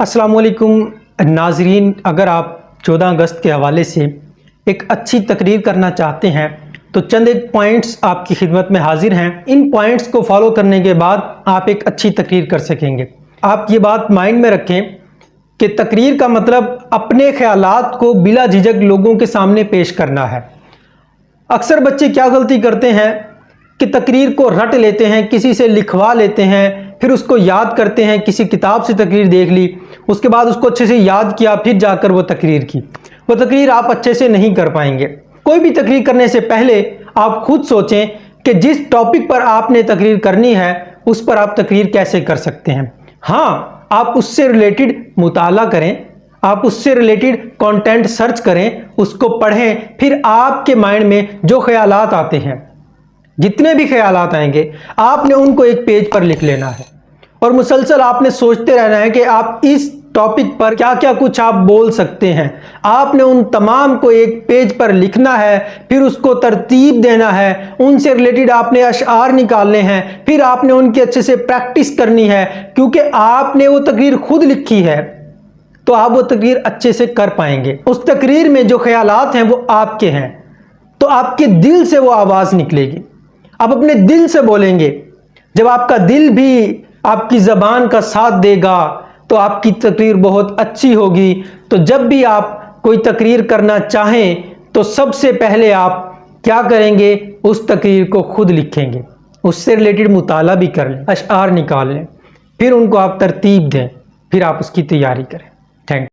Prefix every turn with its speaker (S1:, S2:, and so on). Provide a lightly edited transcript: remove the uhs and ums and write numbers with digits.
S1: अस्सलाम वालेकुम नाजरीन, अगर आप 14 अगस्त के हवाले से एक अच्छी तकरीर करना चाहते हैं तो चंद एक पॉइंट्स आपकी खिदमत में हाजिर हैं। इन पॉइंट्स को फॉलो करने के बाद आप एक अच्छी तकरीर कर सकेंगे। आप ये बात माइंड में रखें कि तकरीर का मतलब अपने ख्यालात को बिला झिझक लोगों के सामने पेश करना है। अक्सर बच्चे क्या गलती करते हैं कि तकरीर को रट लेते हैं, किसी से लिखवा लेते हैं, फिर उसको याद करते हैं। किसी किताब से तकरीर देख ली, उसके बाद उसको अच्छे से याद किया, फिर जाकर वो तकरीर की। वो तकरीर आप अच्छे से नहीं कर पाएंगे। कोई भी तकरीर करने से पहले आप खुद सोचें कि जिस टॉपिक पर आपने तकरीर करनी है उस पर आप तकरीर कैसे कर सकते हैं। हाँ, आप उससे रिलेटेड मुताला करें, आप उससे रिलेटेड कंटेंट सर्च करें, उसको पढ़ें। फिर आपके माइंड में जो ख्यालात आते हैं, जितने भी ख्यालात आएंगे, आपने उनको एक पेज पर लिख लेना है और मुसलसल आपने सोचते रहना है कि आप इस टॉपिक पर क्या क्या कुछ आप बोल सकते हैं। आपने उन तमाम को एक पेज पर लिखना है, फिर उसको तरतीब देना है, उनसे रिलेटेड आपने अशआर निकालने हैं, फिर आपने उनकी अच्छे से प्रैक्टिस करनी है। क्योंकि आपने वो तकरीर खुद लिखी है तो आप वो तकरीर अच्छे से कर पाएंगे। उस तकरीर में जो ख्यालात हैं वो आपके हैं, तो आपके दिल से वो आवाज़ निकलेगी। आप अपने दिल से बोलेंगे। जब आपका दिल भी आपकी ज़बान का साथ देगा तो आपकी तकरीर बहुत अच्छी होगी। तो जब भी आप कोई तकरीर करना चाहें तो सबसे पहले आप क्या करेंगे, उस तकरीर को खुद लिखेंगे, उससे रिलेटेड मुताला भी कर लें, अशआर निकाल लें, फिर उनको आप तरतीब दें, फिर आप उसकी तैयारी करें।